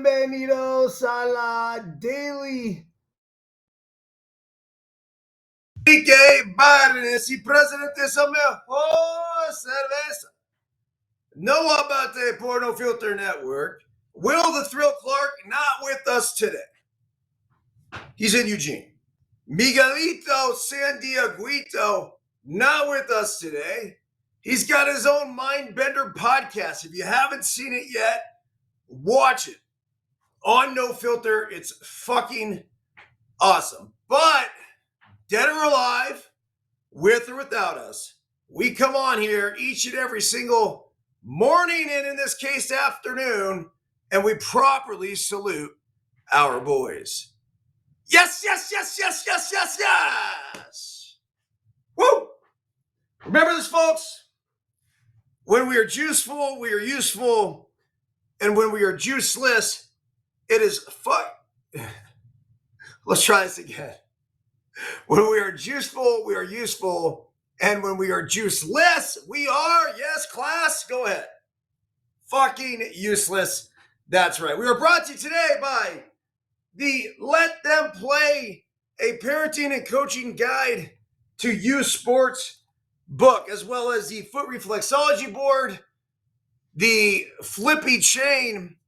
Bienvenidos a la Daily. Byrnes y presidente es el mejor cerveza. Noah Abate por No Filter Network. Will the Thrill Clark not with us today. He's in Eugene. Miguelito Sandiaguito not with us today. He's got his own Mindbender podcast. If you haven't seen it yet, watch it. On No Filter, it's fucking awesome. But dead or alive, with or without us, we come on here each and every single morning and in this case afternoon, and we properly salute our boys. Yes, yes, yes, yes, yes, yes, yes. Woo! Remember this, folks. When we are juiceful, we are useful. And when we are juiceless, it is fuck. Let's try this again. When we are juiceful, we are useful. And when we are juiceless, we are, yes, class, go ahead, fucking useless. That's right. We are brought to you today by the Let Them Play, a parenting and coaching guide to youth sports book, as well as the foot reflexology board, the flippy chain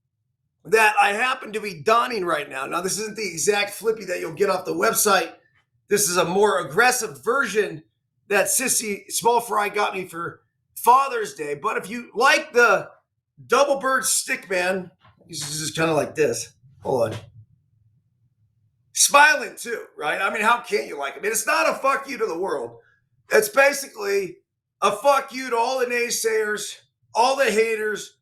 that I happen to be donning right now. Now, this isn't the exact flippy that you'll get off the website. This is a more aggressive version that Sissy Small Fry got me for Father's Day. But if you like the Double Bird Stick Man, this is kind of like this. Hold on. Smiling too, right? I mean, how can't you like it? I mean, it's not a fuck you to the world. It's basically a fuck you to all the naysayers, all the haters,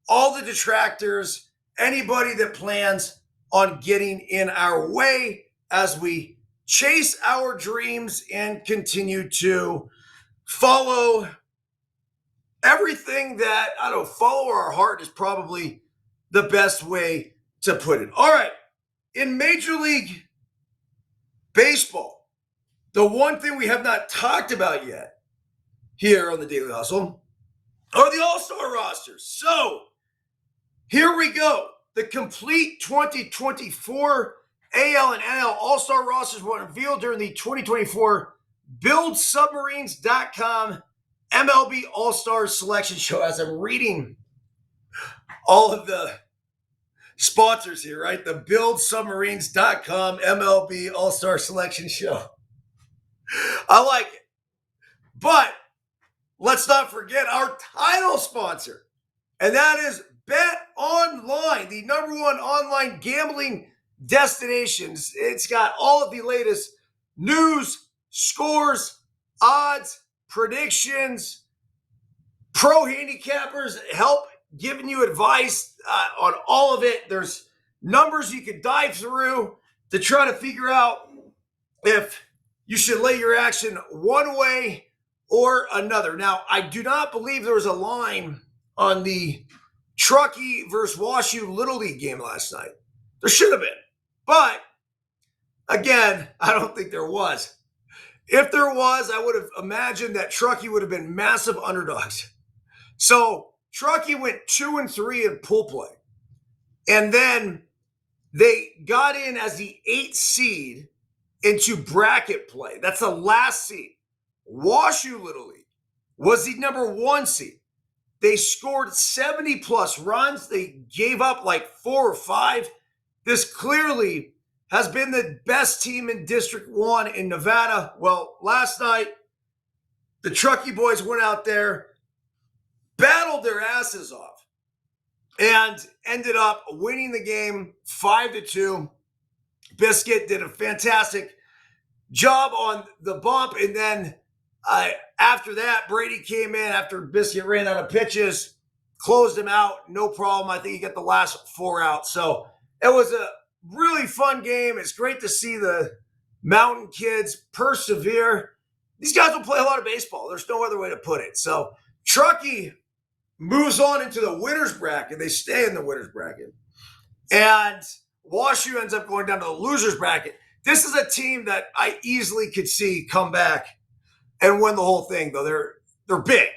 all the detractors, anybody that plans on getting in our way as we chase our dreams and continue to follow everything that, I don't know, follow our heart is probably the best way to put it. All right. In Major League Baseball, the one thing we have not talked about yet here on the Daily Hustle are the All-Star rosters. So here we go. The complete 2024 AL and NL All-Star rosters were unveiled during the 2024 BuildSubmarines.com MLB All-Star Selection Show. As I'm reading all of the sponsors here, right? The BuildSubmarines.com MLB All-Star Selection Show. I like it. But let's not forget our title sponsor, and that is Bet Online, the number one online gambling destinations. It's got all of the latest news, scores, odds, predictions, pro handicappers help giving you advice on all of it. There's numbers you can dive through to try to figure out if you should lay your action one way or another. Now, I do not believe there was a line on the Truckee versus WashU Little League game last night. There should have been. But, again, I don't think there was. If there was, I would have imagined that Truckee would have been massive underdogs. So, Truckee went 2-3 in pool play. And then they got in as the 8th seed into bracket play. That's the last seed. WashU Little League was the number 1 seed. They scored 70 plus runs. They gave up like 4 or 5. This clearly has been the best team in District 1 in Nevada. Well, last night, the Truckee boys went out there, battled their asses off, and ended up winning the game 5-2. Biscuit did a fantastic job on the bump, and then after that, Brady came in after Biscuit ran out of pitches, closed him out, no problem. I think he got the last 4 out. So it was a really fun game. It's great to see the Mountain kids persevere. These guys will play a lot of baseball. There's no other way to put it. So Truckee moves on into the winner's bracket. They stay in the winner's bracket. And WashU ends up going down to the loser's bracket. This is a team that I easily could see come back and win the whole thing, though. They're big.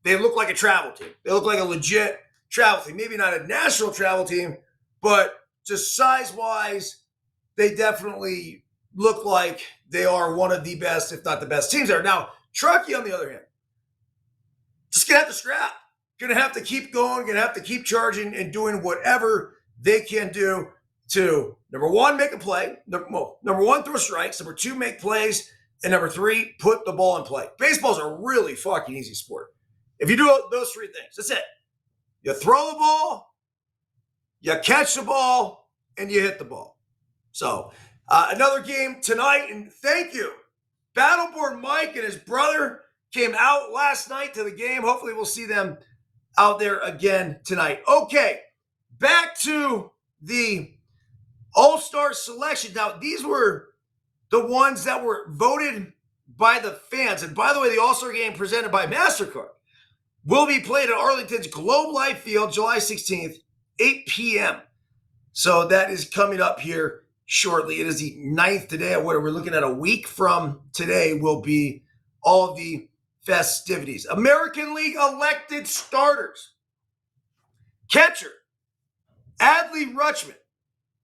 They look like a travel team. They look like a legit travel team. Maybe not a national travel team, but just size-wise, they definitely look like they are one of the best, if not the best teams there. Now, Truckee, on the other hand, just going to have to scrap. Going to have to keep going, going to have to keep charging and doing whatever they can do to, number one, make a play. Number one, throw strikes. Number two, make plays. And number three, put the ball in play. Baseball's a really fucking easy sport. If you do those three things, that's it. You throw the ball, you catch the ball, and you hit the ball. So, another game tonight, and thank you. Battleborn Mike and his brother came out last night to the game. Hopefully we'll see them out there again tonight. Okay, back to the All-Star selection. Now, these were the ones that were voted by the fans. And by the way, the All-Star game presented by MasterCard will be played at Arlington's Globe Life Field, July 16th, 8 p.m. So that is coming up here shortly. It is the 9th today. What we're looking at a week from today will be all of the festivities. American League elected starters. Catcher, Adley Rutschman.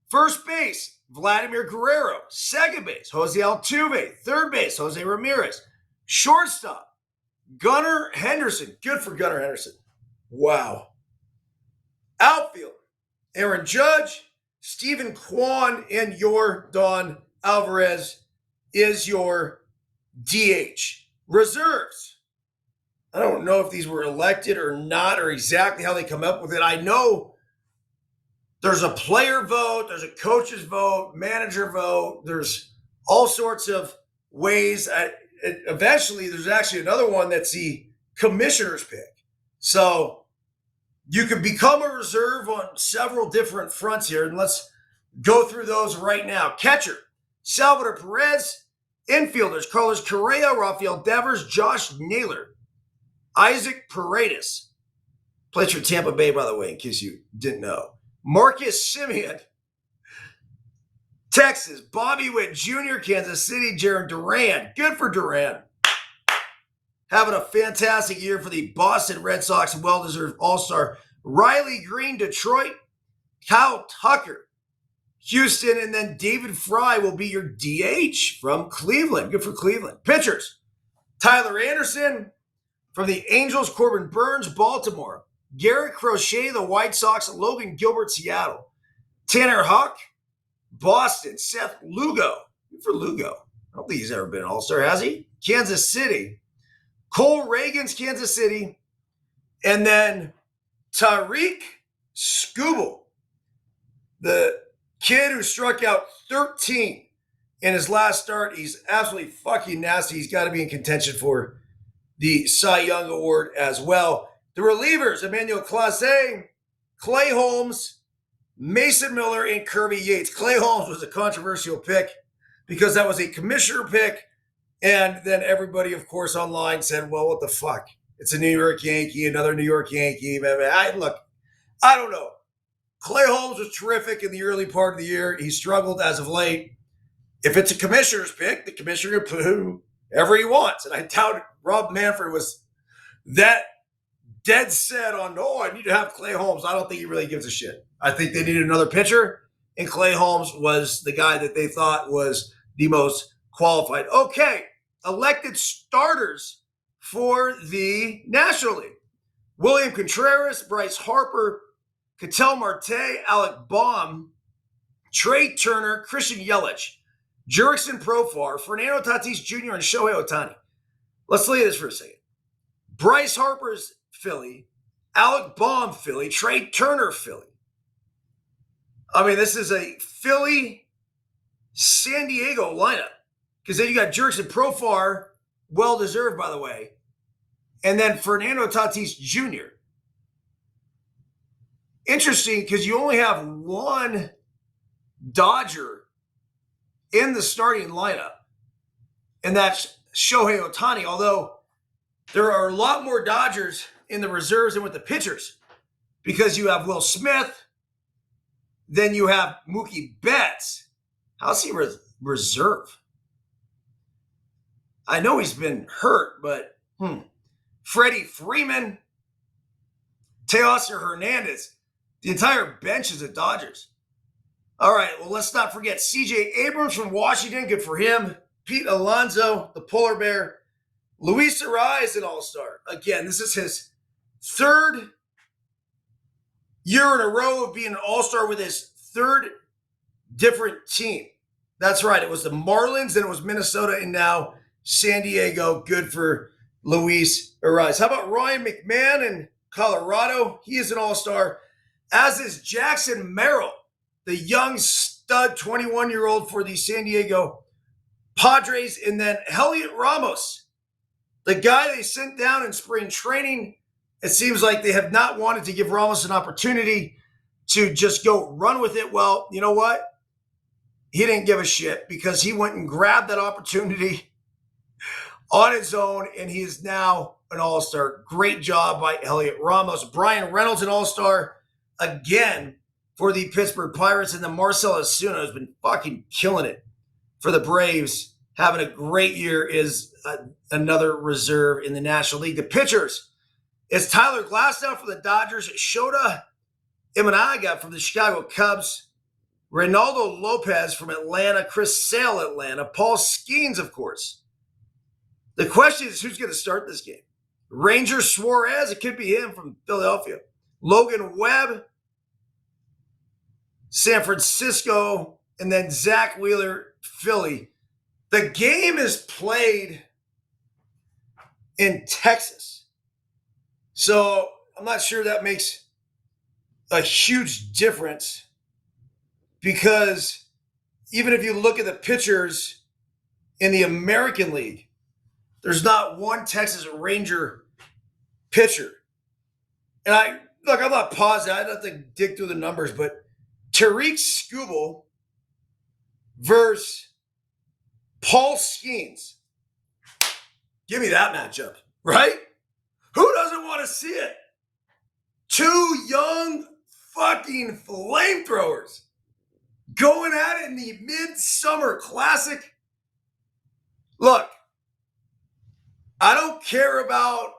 First base, Vladimir Guerrero. Second base, Jose Altuve. Third base, Jose Ramirez. Shortstop, Gunnar Henderson. Good for Gunnar Henderson. Wow. Outfield, Aaron Judge, Stephen Kwan, and Yordan Alvarez is your DH. Reserves. I don't know if these were elected or not, or exactly how they come up with it. I know there's a player vote, there's a coach's vote, manager vote. There's all sorts of ways. Eventually, there's actually another one that's the commissioner's pick. So you can become a reserve on several different fronts here, and let's go through those right now. Catcher, Salvador Perez. Infielders, Carlos Correa, Rafael Devers, Josh Naylor, Isaac Paredes. Plays for Tampa Bay, by the way, in case you didn't know. Marcus Semien, Texas. Bobby Witt Jr., Kansas City. Jaron Duran. Good for Duran. Having a fantastic year for the Boston Red Sox. Well-deserved All-Star. Riley Green, Detroit. Kyle Tucker, Houston. And then David Fry will be your DH from Cleveland. Good for Cleveland. Pitchers, Tyler Anderson from the Angels. Corbin Burns, Baltimore. Garrett Crochet, the White Sox. Logan Gilbert, Seattle. Tanner Houck, Boston. Seth Lugo. Good for Lugo. I don't think he's ever been an All-Star, has he? Kansas City. Cole Reagans, Kansas City. And then Tariq Skubal, the kid who struck out 13 in his last start. He's absolutely fucking nasty. He's got to be in contention for the Cy Young Award as well. The relievers, Emmanuel Clase, Clay Holmes, Mason Miller, and Kirby Yates. Clay Holmes was a controversial pick because that was a commissioner pick. And then everybody, of course, online said, well, what the fuck? It's a New York Yankee, another New York Yankee. Look, I don't know. Clay Holmes was terrific in the early part of the year. He struggled as of late. If it's a commissioner's pick, the commissioner can put whoever he wants. And I doubt Rob Manfred was that dead set on, I need to have Clay Holmes. I don't think he really gives a shit. I think they needed another pitcher, and Clay Holmes was the guy that they thought was the most qualified. Okay, elected starters for the National League. William Contreras, Bryce Harper, Ketel Marte, Alec Baum, Trey Turner, Christian Yelich, Jurickson Profar, Fernando Tatis Jr., and Shohei Ohtani. Let's look at this for a second. Bryce Harper's Philly, Alec Baum Philly, Trey Turner Philly. I mean, this is a Philly-San Diego lineup. Because then you got Jurickson Profar, well-deserved, by the way, and then Fernando Tatis Jr. Interesting, because you only have one Dodger in the starting lineup, and that's Shohei Ohtani, although there are a lot more Dodgers in the reserves than with the pitchers, because you have Will Smith, then you have Mookie Betts. How's he reserve? I know he's been hurt, but Freddie Freeman, Teoscar Hernandez, the entire bench is at Dodgers. All right, well, let's not forget C.J. Abrams from Washington. Good for him. Pete Alonso, the polar bear. Luis Ariz, an all-star. Again, this is his third year in a row of being an all-star with his third different team. That's right. It was the Marlins, then it was Minnesota, and now San Diego. Good for Luis Ariz. How about Ryan McMahon in Colorado? He is an all-star, as is Jackson Merrill, the young stud 21-year-old for the San Diego Padres. And then Heliot Ramos, the guy they sent down in spring training. It seems like they have not wanted to give Ramos an opportunity to just go run with it. Well, you know what? He didn't give a shit because he went and grabbed that opportunity on his own, and he is now an all-star. Great job by Heliot Ramos. Brian Reynolds, an all-star again for the Pittsburgh Pirates, and then Marcell Ozuna has been fucking killing it for the Braves. Having a great year, is another reserve in the National League. The pitchers, it's Tyler Glasnow for the Dodgers, Shota Imanaga from the Chicago Cubs, Reynaldo Lopez from Atlanta, Chris Sale, Atlanta, Paul Skeens, of course. The question is, who's going to start this game? Ranger Suarez, it could be him from Philadelphia. Logan Webb, San Francisco, and then Zach Wheeler, Philly. The game is played in Texas. So I'm not sure that makes a huge difference, because even if you look at the pitchers in the American League, there's not one Texas Ranger pitcher. And I'm not positive. I'd have to dig through the numbers, but Tariq Skubal versus Paul Skeens. Give me that matchup, right? Who doesn't want to see it? Two young fucking flamethrowers going at it in the Midsummer Classic. Look, I don't care about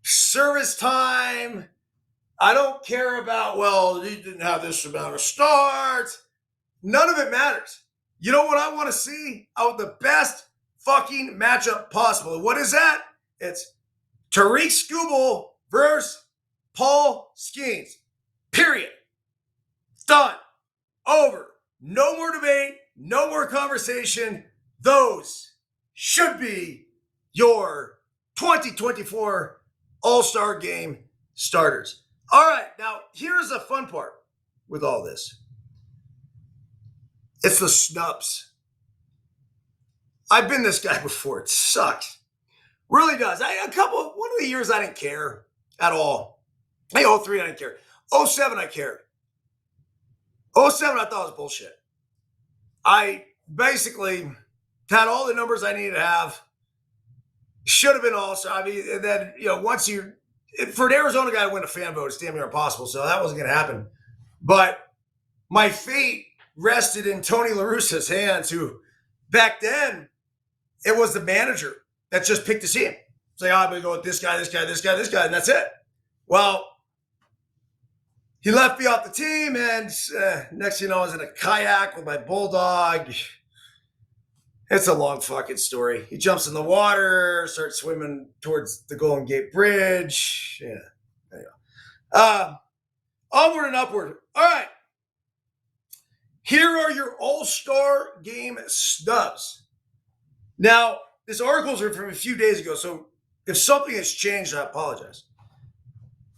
service time. I don't care about, well, he didn't have this amount of starts. None of it matters. You know what I want to see? Out the best fucking matchup possible. And what is that? It's Tariq Skubal versus Paul Skeens. Period. Done. Over. No more debate. No more conversation. Those should be your 2024 All-Star Game starters. All right, now here's the fun part with all this. It's the snubs. I've been this guy before. It sucks. Really does. One of the years I didn't care at all. Hey, 03 I didn't care. 07 I cared. 07 I thought was bullshit. I basically had all the numbers I needed to have. Should have been all-star. I mean, and then, once for an Arizona guy to win a fan vote, it's damn near impossible. So that wasn't going to happen. But my fate rested in Tony La Russa's hands, who back then, it was the manager that just picked his team. It's like, I'm going to go with this guy, this guy, this guy, this guy, and that's it. Well, he left me off the team, and next thing you know, I was in a kayak with my bulldog. It's a long fucking story. He jumps in the water, starts swimming towards the Golden Gate Bridge. Yeah. Anyway. Onward and upward. All right. Here are your All-Star Game snubs. Now, this article's from a few days ago, so if something has changed, I apologize.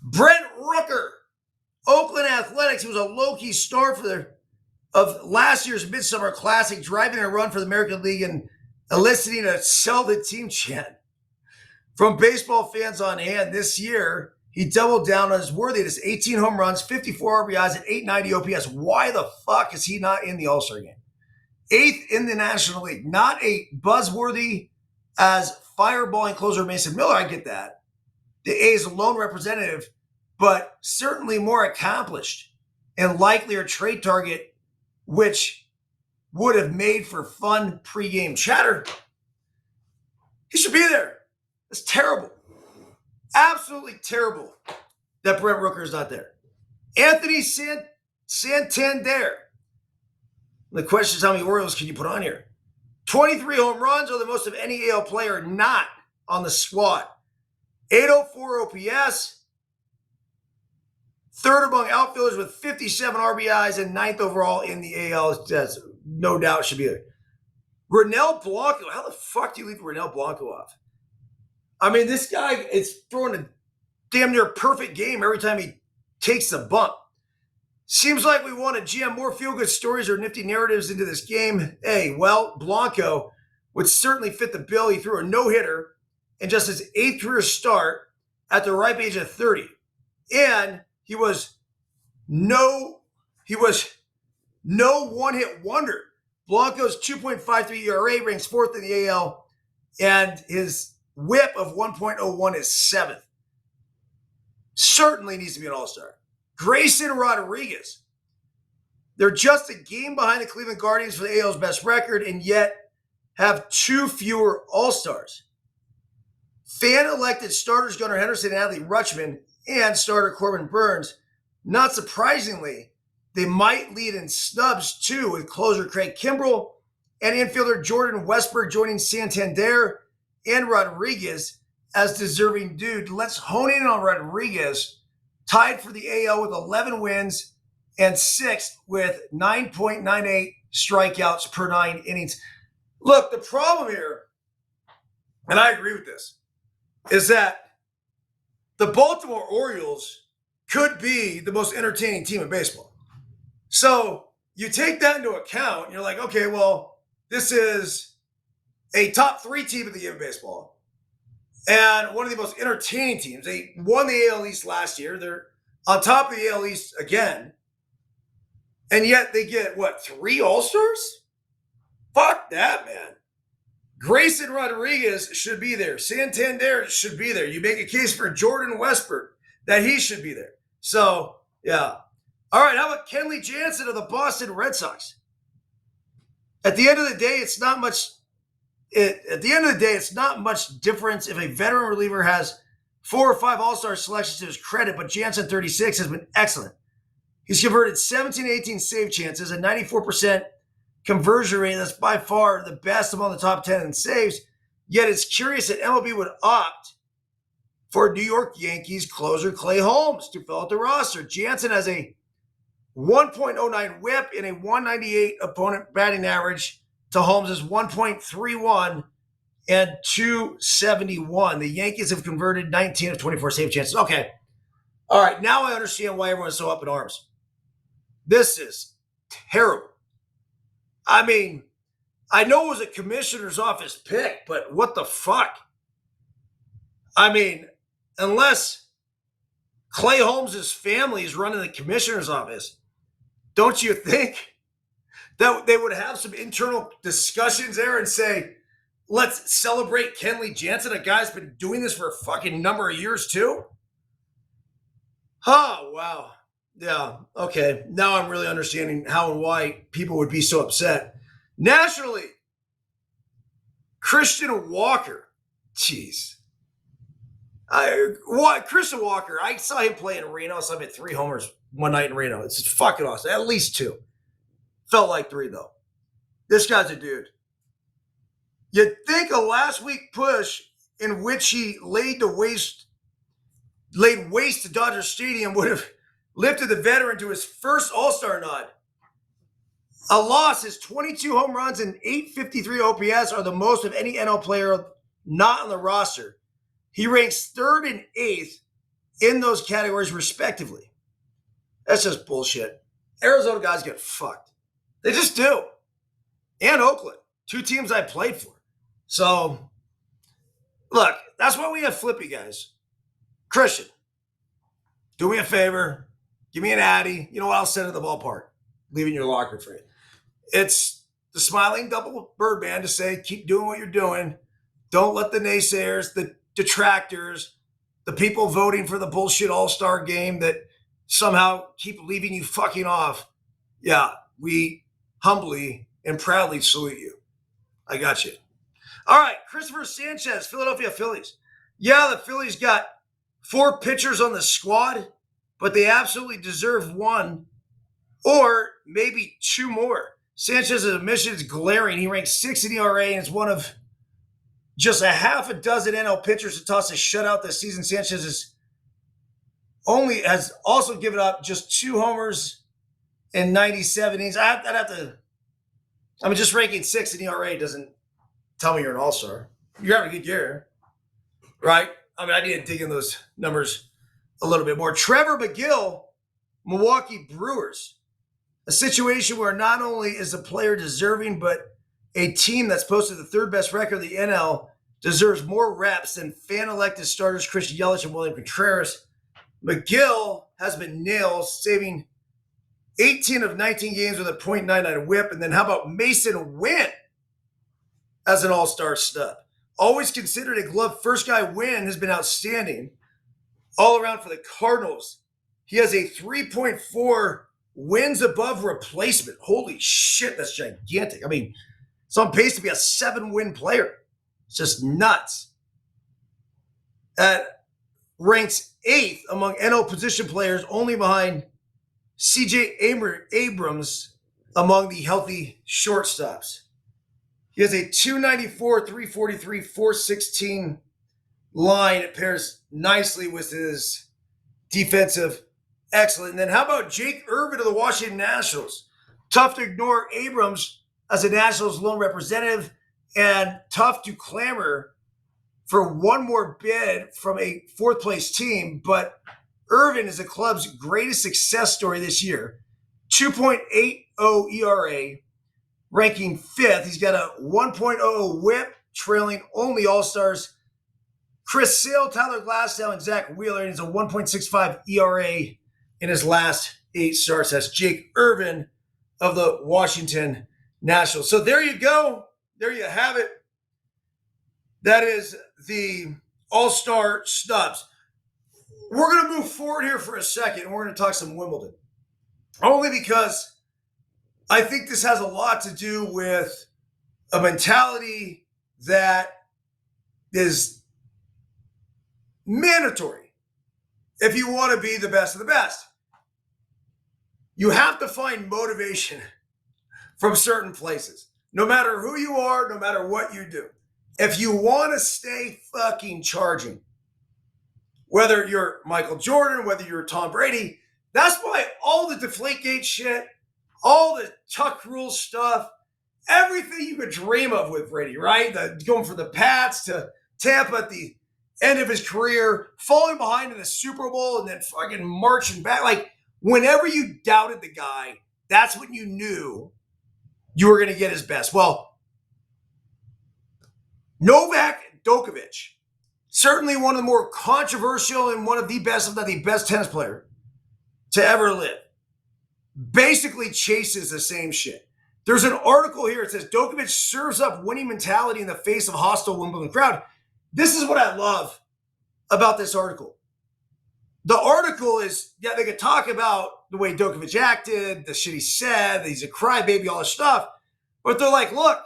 Brent Rooker, Oakland Athletics. He was a low-key star of last year's Midsummer Classic, driving a run for the American League and eliciting a sell the team chant from baseball fans on hand. This year, he doubled down on his worthiness. 18 home runs, 54 RBIs, and 890 OPS. Why the fuck is he not in the All-Star game? 8th in the National League. Not a buzzworthy as fireballing closer Mason Miller. I get that. The A's lone representative, but certainly more accomplished and likelier trade target, which would have made for fun pregame chatter. He should be there. It's terrible. Absolutely terrible that Brent Rooker is not there. Anthony Santander, The question is, how many Orioles can you put on here? 23 home runs, are the most of any AL player not on the squad. 804 OPS, third among outfielders with 57 RBIs, and ninth overall in the AL. That's no doubt should be there. Ronel Blanco, how the fuck do you leave Ronel Blanco off? I mean, this guy is throwing a damn near perfect game every time he takes the bump. Seems like we want to jam more feel-good stories or nifty narratives into this game. Hey, well, Blanco would certainly fit the bill. He threw a no-hitter in just his 8th career start at the ripe age of 30. And he was no one-hit wonder. Blanco's 2.53 ERA ranks 4th in the AL, and his whip of 1.01 is 7th. Certainly needs to be an all-star. Grayson Rodriguez. They're just a game behind the Cleveland Guardians for the AL's best record, and yet have 2 fewer all-stars. Fan-elected starters Gunnar Henderson and Adley Rutschman and starter Corbin Byrnes. Not surprisingly, they might lead in snubs too, with closer Craig Kimbrell and infielder Jordan Westburg joining Santander and Rodriguez as deserving dude. Let's hone in on Rodriguez, tied for the AL with 11 wins and 6th with 9.98 strikeouts per 9 innings. Look, the problem here, and I agree with this, is that the Baltimore Orioles could be the most entertaining team in baseball. So you take that into account, and you're like, okay, well, this is a top 3 team in the game of baseball and one of the most entertaining teams. They won the AL East last year. They're on top of the AL East again. And yet they get, 3 All-Stars? Fuck that, man. Grayson Rodriguez should be there. Santander should be there. You make a case for Jordan Westburg that he should be there. So, yeah. All right, how about Kenley Jansen of the Boston Red Sox? At the end of the day, it's not much. It's not much difference if a veteran reliever has 4 or 5 All-Star selections to his credit, but Jansen 36 has been excellent. He's converted 17 to 18 save chances, a 94% conversion rate. That's by far the best among the top 10 in saves. Yet it's curious that MLB would opt for New York Yankees closer Clay Holmes to fill out the roster. Jansen has a 1.09 whip and a 198 opponent batting average to Holmes' 1.31 and 271. The Yankees have converted 19 of 24 save chances. Okay. All right. Now I understand why everyone's so up in arms. This is terrible. I mean, I know it was a commissioner's office pick, but what the fuck? I mean, unless Clay Holmes' family is running the commissioner's office, don't you think that they would have some internal discussions there and say, let's celebrate Kenley Jansen, a guy's been doing this for a fucking number of years too? Oh, wow. Yeah, okay. Now I'm really understanding how and why people would be so upset. Nationally, Christian Walker. Jeez. Christian Walker, I saw him play in Reno. I saw him hit 3 homers one night in Reno. It's just fucking awesome. At least 2. Felt like 3, though. This guy's a dude. You'd think a last week push in which he laid waste to Dodger Stadium would have lifted the veteran to his first All-Star nod. A loss, his 22 home runs and 853 OPS are the most of any NL player not on the roster. He ranks 3rd and 8th in those categories, respectively. That's just bullshit. Arizona guys get fucked. They just do. And Oakland, 2 teams I played for. So, look, that's why we have flippy guys. Christian, do me a favor. Give me an Addy. You know what? I'll send it to the ballpark. Leave it in your locker for you. It's the smiling double Birdman to say, keep doing what you're doing. Don't let the naysayers, the detractors, the people voting for the bullshit all-star game that somehow keep leaving you fucking off. Yeah, we humbly and proudly salute you. I got you. All right, Christopher Sanchez, Philadelphia Phillies. Yeah, the Phillies got 4 pitchers on the squad, but they absolutely deserve 1 or maybe 2 more. Sanchez's admission is glaring. He ranks 6th in ERA and is one of just a half a dozen NL pitchers to toss a shutout this season. Sanchez has also given up just 2 homers in 97 innings. Just ranking 6th in ERA doesn't tell me you're an all-star. You're having a good year, right? I need to dig in those numbers a little bit more. Trevor McGill, Milwaukee Brewers. A situation where not only is a player deserving, but a team that's posted the 3rd best record in the NL deserves more reps than fan-elected starters Chris Yelich and William Contreras. McGill has been nailed, saving 18 of 19 games with a .99 whip. And then how about Mason Wynn as an all-star snub? Always considered a glove first guy. Wynn has been outstanding all around for the Cardinals. He has a 3.4 wins above replacement. Holy shit, that's gigantic. It's on pace to be a 7-win player. It's just nuts. Ranks 8th among NL position players, only behind C.J. Abrams among the healthy shortstops. He has a 294, 343, 416 line. It pairs nicely with his defensive excellence. And then how about Jake Irvin of the Washington Nationals? Tough to ignore Abrams as a Nationals lone representative and tough to clamor for one more bid from a 4th place team. But Irvin is the club's greatest success story this year. 2.80 ERA, ranking 5th. He's got a 1.00 whip, trailing only all-stars Chris Sale, Tyler Glasnow, and Zach Wheeler. And he's a 1.65 ERA in his last 8 starts. That's Jake Irvin of the Washington Nationals. So there you go. There you have it. That is the all-star snubs. We're going to move forward here for a second, and we're going to talk some Wimbledon. Only because I think this has a lot to do with a mentality that is mandatory if you want to be the best of the best. You have to find motivation from certain places, no matter who you are, no matter what you do. If you want to stay fucking charging, whether you're Michael Jordan, whether you're Tom Brady, that's why all the Deflategate shit, all the Tuck Rule stuff, everything you could dream of with Brady, right? Going from the Pats to Tampa at the end of his career, falling behind in the Super Bowl and then fucking marching back. Like, whenever you doubted the guy, that's when you knew you were going to get his best. Well, Novak Djokovic, certainly one of the more controversial and one of the best, if not the best tennis player to ever live, basically chases the same shit. There's an article here. It says Djokovic serves up winning mentality in the face of hostile Wimbledon crowd. This is what I love about this article. The article is, yeah, they could talk about the way Djokovic acted, the shit he said, that he's a crybaby, all this stuff. But they're like, look,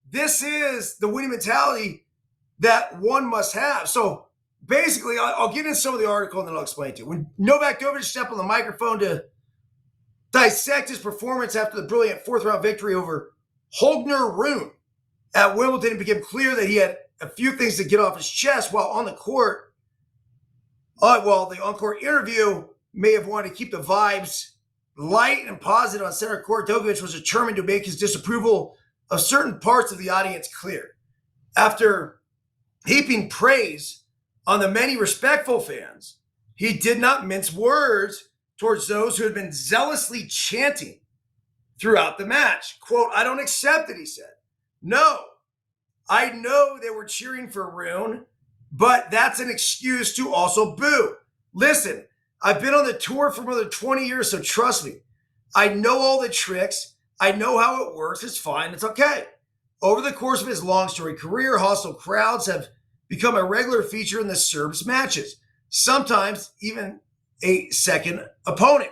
this is the winning mentality that one must have. So basically, I'll get into some of the article and then I'll explain to you. When Novak Djokovic stepped on the microphone to dissect his performance after the brilliant 4th-round victory over Holger Rune at Wimbledon, it became clear that he had a few things to get off his chest while on the court. The on-court interview may have wanted to keep the vibes light and positive on center court. Djokovic was determined to make his disapproval of certain parts of the audience clear. After heaping praise on the many respectful fans, he did not mince words towards those who had been zealously chanting throughout the match. Quote, "I don't accept it," he said. "No, I know they were cheering for Rune, but that's an excuse to also boo. Listen, I've been on the tour for more than 20 years, so trust me. I know all the tricks. I know how it works. It's fine. It's okay." Over the course of his long storied career, hostile crowds have become a regular feature in the Serb's matches, sometimes even a second opponent.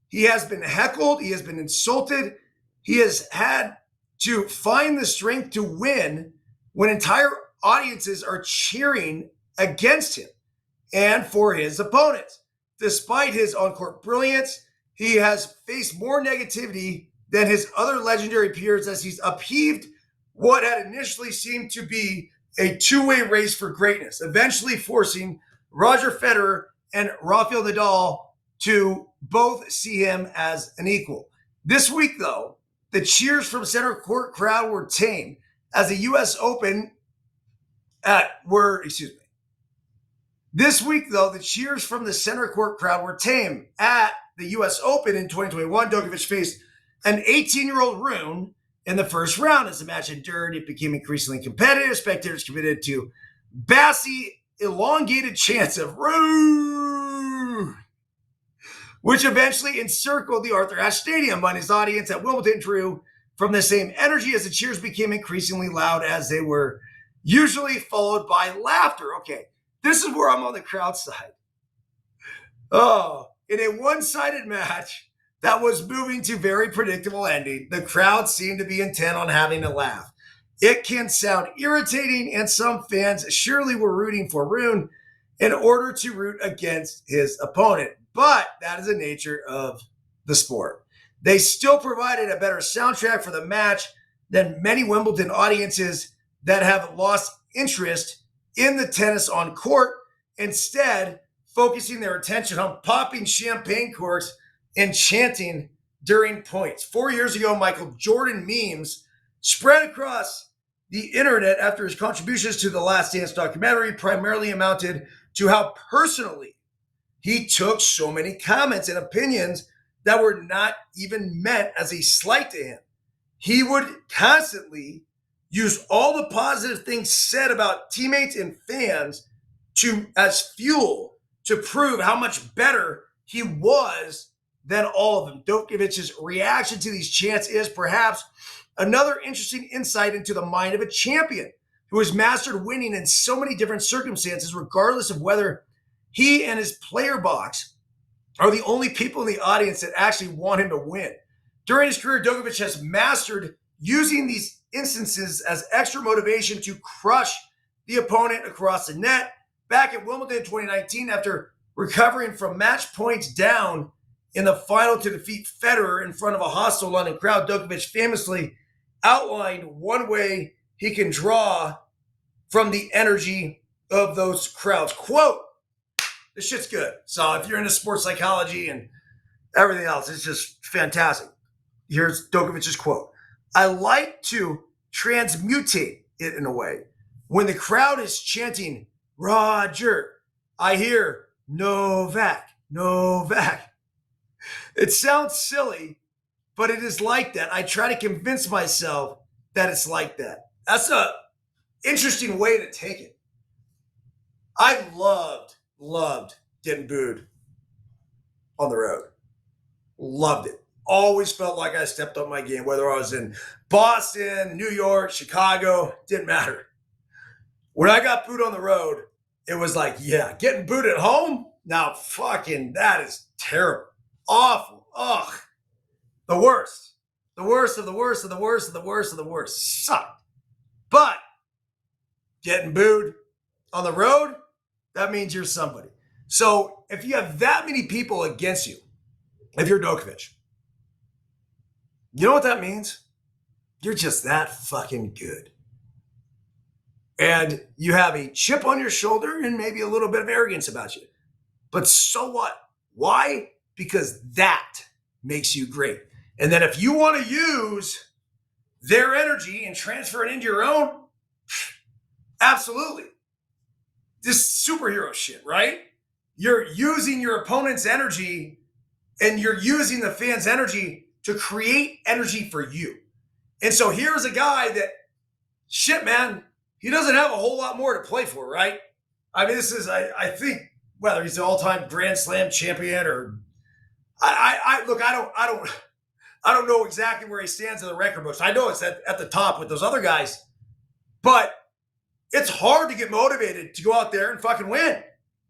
He has been heckled. He has been insulted. He has had to find the strength to win when entire audiences are cheering against him and for his opponents. Despite his on-court brilliance, he has faced more negativity than his other legendary peers as he's upheaved what had initially seemed to be a two-way race for greatness, eventually forcing Roger Federer and Rafael Nadal to both see him as an equal. This week, though, the cheers from center court crowd were tame as the U.S. Open This week, though, the cheers from the center court crowd were tame at the U.S. Open in 2021. Djokovic faced an 18-year-old Rune in the first round. As the match endured, it became increasingly competitive. Spectators committed to bassy, elongated chants of Rune, which eventually encircled the Arthur Ashe Stadium. But his audience at Wimbledon drew from the same energy as the cheers became increasingly loud, as they were usually followed by laughter. Okay, this is where I'm on the crowd side. Oh, in a one-sided match that was moving to very predictable ending, the crowd seemed to be intent on having a laugh. It can sound irritating, and some fans surely were rooting for Rune in order to root against his opponent. But that is the nature of the sport. They still provided a better soundtrack for the match than many Wimbledon audiences that have lost interest in the tennis on court, instead focusing their attention on popping champagne corks and chanting during points. 4 years ago, Michael Jordan memes spread across the internet after his contributions to the Last Dance documentary primarily amounted to how personally he took so many comments and opinions that were not even meant as a slight to him. He would constantly use all the positive things said about teammates and fans as fuel to prove how much better he was than all of them. Djokovic's reaction to these chants is perhaps another interesting insight into the mind of a champion who has mastered winning in so many different circumstances, regardless of whether he and his player box are the only people in the audience that actually want him to win. During his career, Djokovic has mastered using these instances as extra motivation to crush the opponent across the net. Back at Wimbledon in 2019, after recovering from match points down in the final to defeat Federer in front of a hostile London crowd, Djokovic famously outlined one way he can draw from the energy of those crowds. Quote, "This shit's good." So if you're into sports psychology and everything else, it's just fantastic. Here's Djokovic's quote. "I like to transmutate it in a way. When the crowd is chanting Roger, I hear Novak, Novak. It sounds silly, but it is like that. I try to convince myself that it's like that." That's a interesting way to take it. I loved getting booed on the road. Loved it. Always felt like I stepped up my game, whether I was in Boston, New York, Chicago, didn't matter. When I got booed on the road, it was like, yeah, getting booed at home? Now, fucking, that is terrible. Awful. Ugh. The worst. The worst of the worst of the worst of the worst of the worst. Sucked. But getting booed on the road, that means you're somebody. So if you have that many people against you, if you're Djokovic, you know what that means? You're just that fucking good. And you have a chip on your shoulder and maybe a little bit of arrogance about you. But so what? Why? Because that makes you great. And then if you want to use their energy and transfer it into your own, absolutely. This superhero shit, right? You're using your opponent's energy and you're using the fans' energy to create energy for you. And so here's a guy that, shit, man, he doesn't have a whole lot more to play for, right? I mean, this is, I think, whether he's the all-time Grand Slam champion or, look, I don't know exactly where he stands in the record books. I know it's at the top with those other guys, but it's hard to get motivated to go out there and fucking win,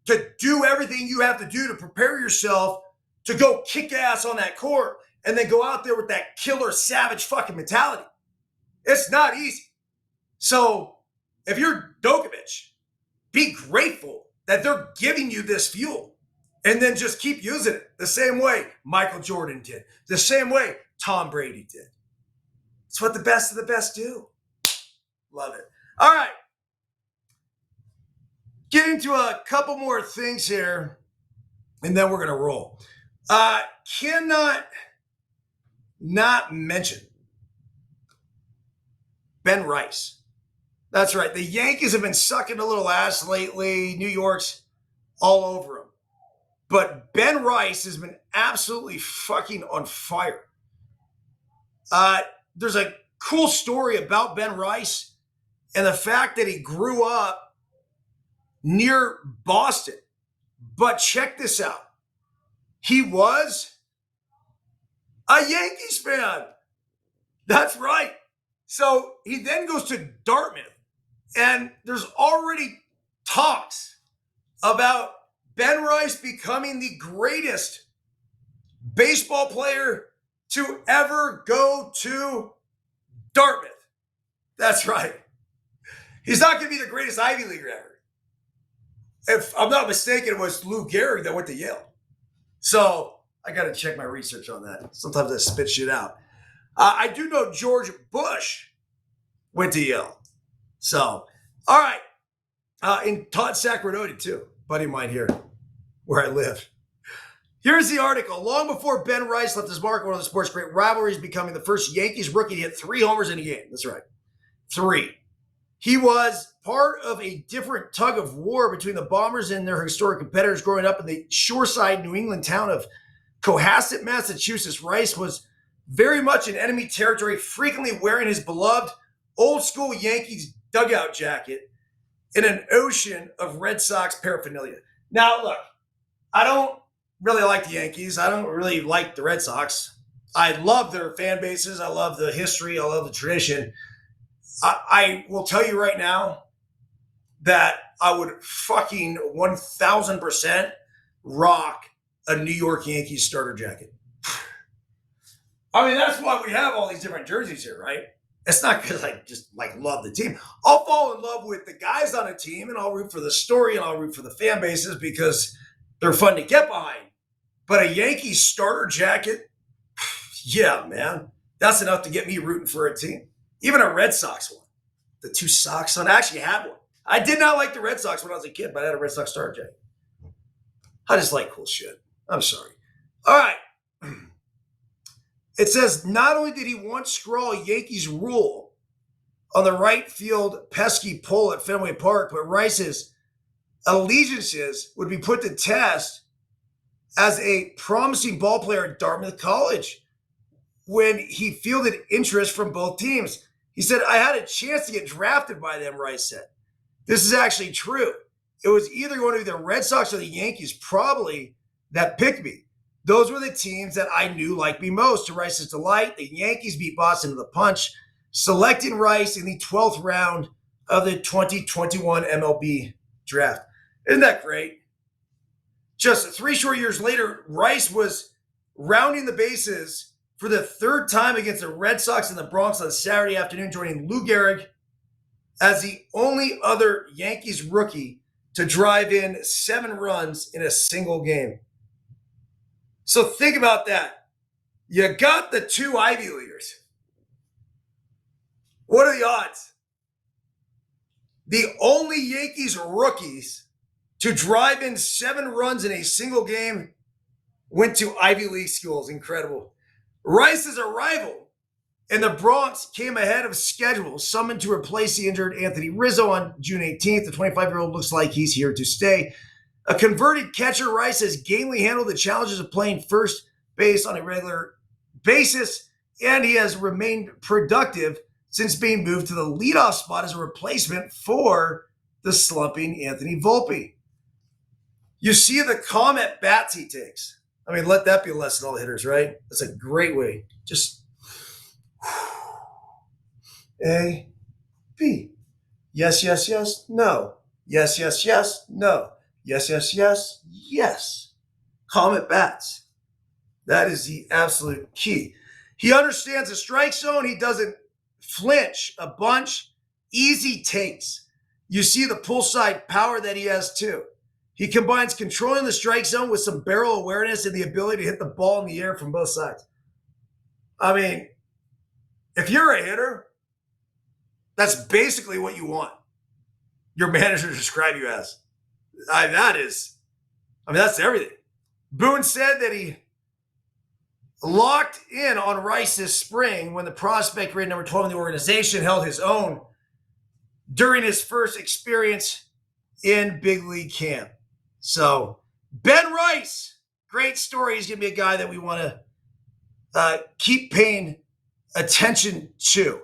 to do everything you have to do to prepare yourself to go kick ass on that court and then go out there with that killer, savage fucking mentality. It's not easy. So if you're Djokovic, be grateful that they're giving you this fuel and then just keep using it the same way Michael Jordan did, the same way Tom Brady did. It's what the best of the best do. Love it. All right. Get into a couple more things here, and then we're going to roll. Cannot not mention Ben Rice. That's right. The Yankees have been sucking a little ass lately. New York's all over them. But Ben Rice has been absolutely fucking on fire. There's a cool story about Ben Rice and the fact that he grew up near Boston. But check this out. He was a Yankees fan. That's right. So he then goes to Dartmouth, and there's already talks about Ben Rice becoming the greatest baseball player to ever go to Dartmouth. That's right. He's not going to be the greatest Ivy Leaguer ever. If I'm not mistaken, it was Lou Gehrig that went to Yale. So I got to check my research on that. Sometimes I spit shit out. I do know George Bush went to Yale. So, all right. And Todd Sacramento too. Buddy of mine here where I live. Here's the article. Long before Ben Rice left his mark on one of the sport's great rivalries, becoming the first Yankees rookie to hit 3 homers in a game. That's right. 3. He was part of a different tug of war between the Bombers and their historic competitors growing up in the shoreside New England town of Cohasset, Massachusetts. Rice was very much in enemy territory, frequently wearing his beloved old-school Yankees dugout jacket in an ocean of Red Sox paraphernalia. Now, look, I don't really like the Yankees. I don't really like the Red Sox. I love their fan bases. I love the history. I love the tradition. I will tell you right now that I would fucking 1,000% rock a New York Yankees starter jacket. I mean, that's why we have all these different jerseys here, right? It's not because I just love the team. I'll fall in love with the guys on a team, and I'll root for the story, and I'll root for the fan bases because they're fun to get behind. But a Yankees starter jacket, yeah, man, that's enough to get me rooting for a team. Even a Red Sox one. The 2 socks on. I actually had one. I did not like the Red Sox when I was a kid, but I had a Red Sox starter jacket. I just like cool shit. I'm sorry. All right. It says, not only did he once scrawl Yankees rule on the right field pesky pole at Fenway Park, but Rice's allegiances would be put to test as a promising ball player at Dartmouth College when he fielded interest from both teams. He said, I had a chance to get drafted by them, Rice said. This is actually true. It was either going to be the Red Sox or the Yankees, probably, that picked me. Those were the teams that I knew liked me most. To Rice's delight, the Yankees beat Boston to the punch, selecting Rice in the 12th round of the 2021 MLB draft. Isn't that great? Just 3 short years later, Rice was rounding the bases for the 3rd time against the Red Sox in the Bronx on Saturday afternoon, joining Lou Gehrig as the only other Yankees rookie to drive in 7 runs in a single game. So think about that. You got the 2 Ivy Leaguers. What are the odds? The only Yankees rookies to drive in 7 runs in a single game went to Ivy League schools. Incredible. Rice's arrival in the Bronx came ahead of schedule, summoned to replace the injured Anthony Rizzo on June 18th. The 25-year-old looks like he's here to stay. A converted catcher, Rice has gamely handled the challenges of playing first base on a regular basis, and he has remained productive since being moved to the leadoff spot as a replacement for the slumping Anthony Volpe. You see the calm at bats he takes. I mean, let that be a lesson to all hitters, right? That's a great way. Just A, B. Yes, yes, yes, no. Yes, yes, yes, no. Yes, yes, yes, yes. Calm at bats. That is the absolute key. He understands the strike zone. He doesn't flinch a bunch. Easy takes. You see the pull side power that he has too. He combines controlling the strike zone with some barrel awareness and the ability to hit the ball in the air from both sides. I mean, if you're a hitter, that's basically what you want your manager to describe you as. That's everything. Boone said that he locked in on Rice this spring when the prospect rated number 12 in the organization held his own during his first experience in big league camp. So, Ben Rice, great story. He's going to be a guy that we want to keep paying attention to.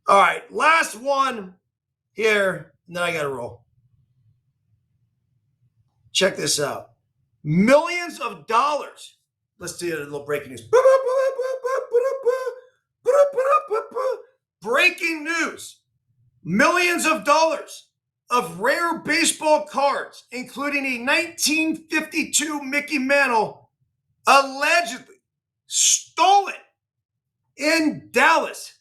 All right, last one here, and then I got to roll. Check this out. Millions of dollars. Let's do a little breaking news. Breaking news. Millions of dollars of rare baseball cards, including a 1952 Mickey Mantle, allegedly stolen in Dallas.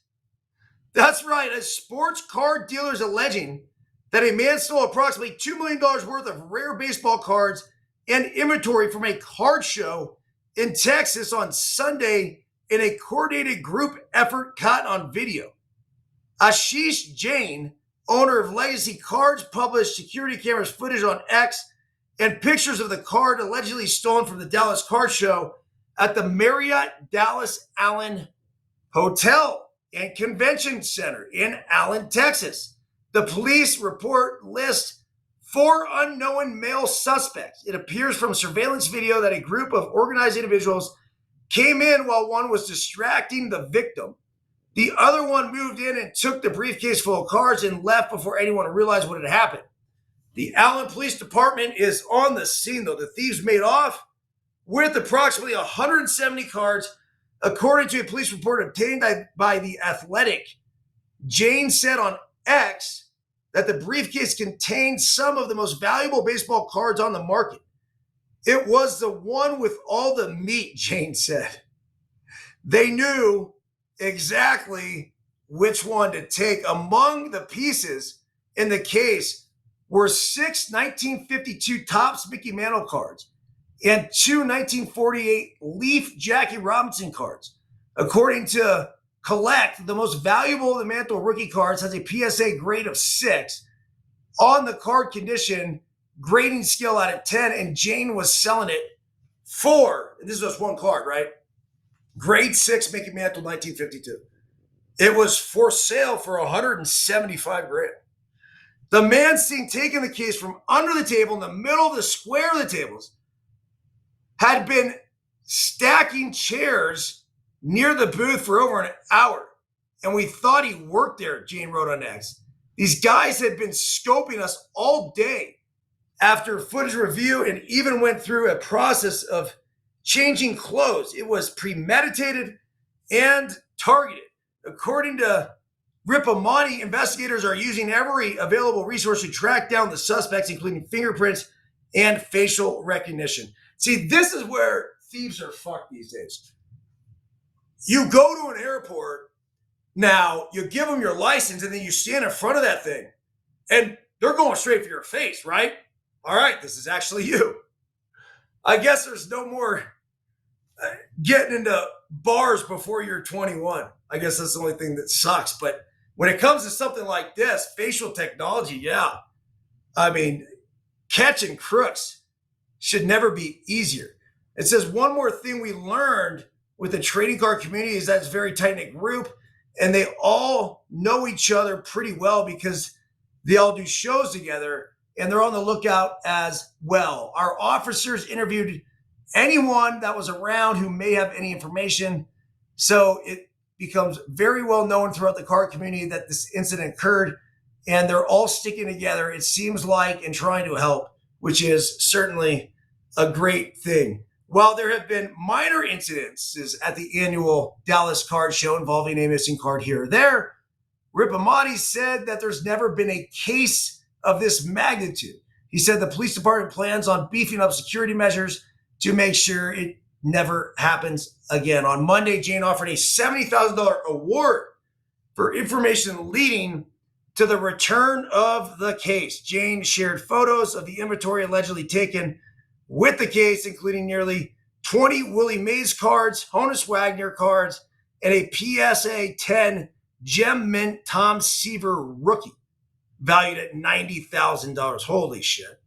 That's right. A sports card dealer is alleging that a man stole approximately $2 million worth of rare baseball cards and inventory from a card show in Texas on Sunday in a coordinated group effort caught on video. Ashish Jain, owner of Legacy Cards, published security cameras footage on X and pictures of the card allegedly stolen from the Dallas Card Show at the Marriott Dallas Allen Hotel and Convention Center in Allen, Texas. The police report lists 4 unknown male suspects. It appears from surveillance video that a group of organized individuals came in while one was distracting the victim. The other one moved in and took the briefcase full of cards and left before anyone realized what had happened. The Allen Police Department is on the scene, though. The thieves made off with approximately 170 cards, according to a police report obtained by The Athletic. Jane said on X that the briefcase contained some of the most valuable baseball cards on the market. It was the one with all the meat, Jane said. They knew exactly which one to take. Among the pieces in the case were 6 1952 Topps Mickey Mantle cards and 2 1948 Leaf Jackie Robinson cards. According to Collect, the most valuable of the Mantle rookie cards has a PSA grade of 6 on the card condition grading scale out of 10, and Jane was selling it for, this was one card, right? Grade 6 Mickey Mantle 1952. It was for sale for $175,000. The man seen taking the case from under the table in the middle of the square of the tables had been stacking chairs near the booth for over an hour, and we thought he worked there, Jane wrote on X. These guys had been scoping us all day after footage review and even went through a process of changing clothes. It was premeditated and targeted. According to Ripamani, investigators are using every available resource to track down the suspects, including fingerprints and facial recognition. See, this is where thieves are fucked these days. You go to an airport, now you give them your license, and then you stand in front of that thing, and they're going straight for your face, right? All right, this is actually you. I guess there's no more getting into bars before you're 21. I guess that's the only thing that sucks. But when it comes to something like this, facial technology, yeah. I mean, catching crooks should never be easier. It says one more thing we learned with the trading card community is that it's a very tight-knit group, and they all know each other pretty well because they all do shows together, and they're on the lookout as well. Our officers interviewed anyone that was around who may have any information, so it becomes very well known throughout the card community that this incident occurred, and they're all sticking together, it seems like, and trying to help, which is certainly a great thing. While there have been minor incidences at the annual Dallas Card Show involving a missing card here or there, Ripamati said that there's never been a case of this magnitude. He said the police department plans on beefing up security measures to make sure it never happens again. On Monday, Jane offered a $70,000 award for information leading to the return of the case. Jane shared photos of the inventory allegedly taken with the case, including nearly 20 Willie Mays cards, Honus Wagner cards, and a PSA 10 Gem Mint Tom Seaver rookie, valued at $90,000. Holy shit.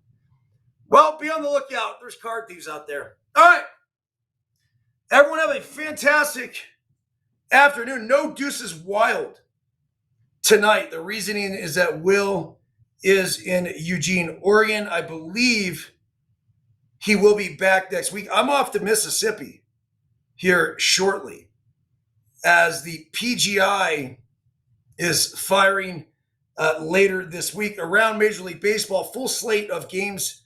Well, be on the lookout. There's card thieves out there. All right. Everyone have a fantastic afternoon. No Deuces Wild tonight. The reasoning is that Will is in Eugene, Oregon. I believe he will be back next week. I'm off to Mississippi here shortly as the PGI is firing later this week around Major League Baseball. Full slate of games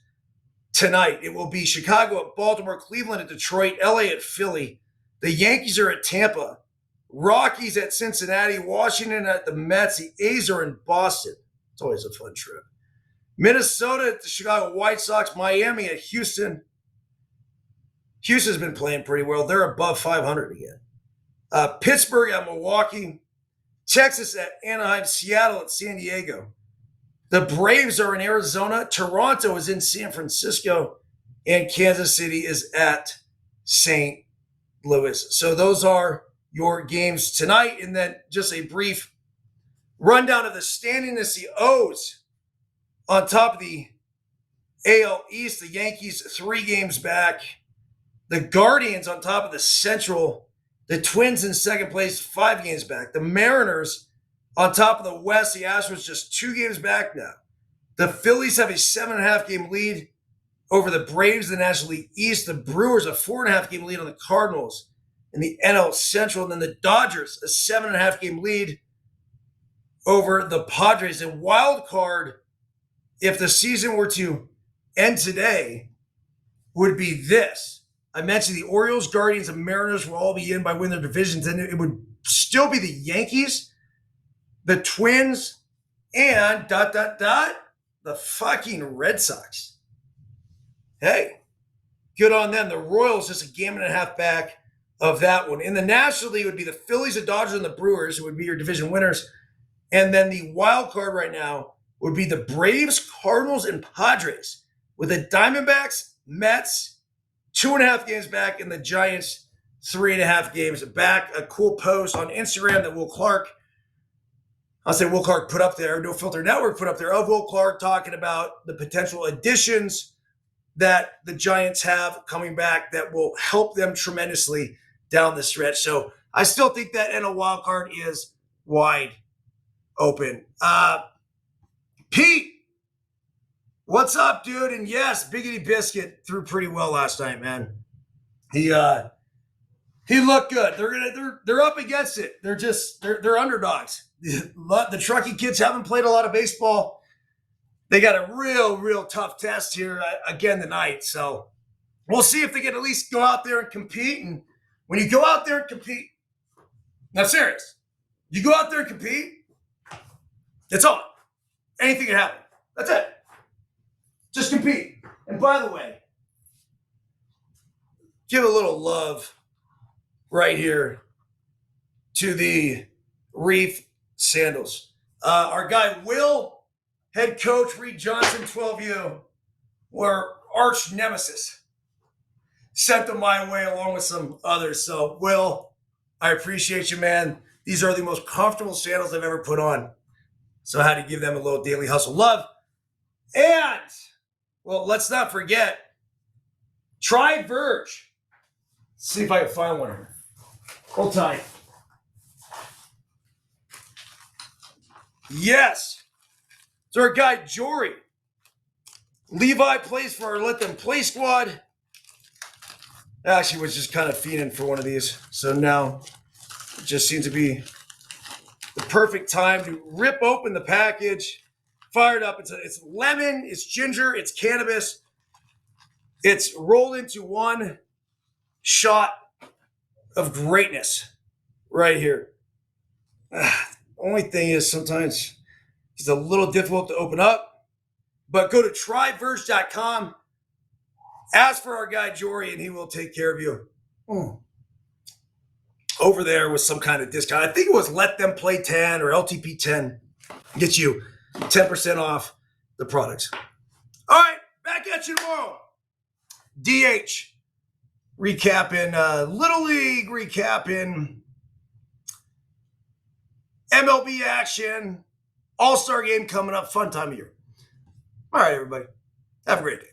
tonight. It will be Chicago at Baltimore, Cleveland at Detroit, LA at Philly. The Yankees are at Tampa, Rockies at Cincinnati, Washington at the Mets. The A's are in Boston. It's always a fun trip. Minnesota at the Chicago White Sox, Miami at Houston. Houston's been playing pretty well. They're above 500 again. Pittsburgh at Milwaukee, Texas at Anaheim, Seattle at San Diego. The Braves are in Arizona. Toronto is in San Francisco. And Kansas City is at St. Louis. So those are your games tonight. And then just a brief rundown of the standing as the O's on top of the AL East. The Yankees 3 games back. The Guardians on top of the Central. The Twins in second place, 5 games back. The Mariners on top of the West. The Astros just 2 games back now. The Phillies have a 7.5 game lead over the Braves in the National League East. The Brewers a 4.5 game lead on the Cardinals in the NL Central. And then the Dodgers a 7.5 game lead over the Padres. And wild card, if the season were to end today, would be this. I mentioned the Orioles, Guardians, and Mariners will all be in by winning their divisions. And it would still be the Yankees, the Twins, and the fucking Red Sox. Hey, good on them. The Royals just a game and a half back of that one. In the National League, it would be the Phillies, the Dodgers, and the Brewers who would be your division winners. And then the wild card right now would be the Braves, Cardinals, and Padres, with the Diamondbacks, Mets, 2.5 games back, and the Giants 3.5 games back. A cool post on Instagram that Will Clark put up there, No Filter Network put up there, of Will Clark talking about the potential additions that the Giants have coming back that will help them tremendously down the stretch. So I still think that NL wild card is wide open. Pete, what's up, dude? And yes, Biggity Biscuit threw pretty well last night, man. He looked good. They're up against it. They're underdogs. The Truckee kids haven't played a lot of baseball. They got a real tough test here again tonight. So we'll see if they can at least go out there and compete. And when you go out there and compete, now serious, you go out there and compete, it's on. Anything can happen. That's it. Just compete. And by the way, give a little love right here to the Reef Sandals. Our guy Will, head coach Reed Johnson, 12U, were arch nemesis. Sent them my way along with some others. So, Will, I appreciate you, man. These are the most comfortable sandals I've ever put on. So I had to give them a little daily hustle love. And, well, let's not forget, try Verge. Let's see if I can find one here. Hold tight. Yes. So our guy, Jory. Levi plays for our Let Them Play squad. Actually was just kind of fiending for one of these. So now it just seems to be the perfect time to rip open the package. Fire it up. It's lemon, it's ginger, it's cannabis. It's rolled into one shot of greatness right here. Only thing is sometimes it's a little difficult to open up, but go to tryverge.com, ask for our guy Jory, and he will take care of you over there with some kind of discount. I think it was Let Them Play 10 or LTP 10. Get you 10% off the products. All right, back at you tomorrow. DH recapping, Little League recapping, MLB action, All-Star game coming up, fun time of year. All right, everybody. Have a great day.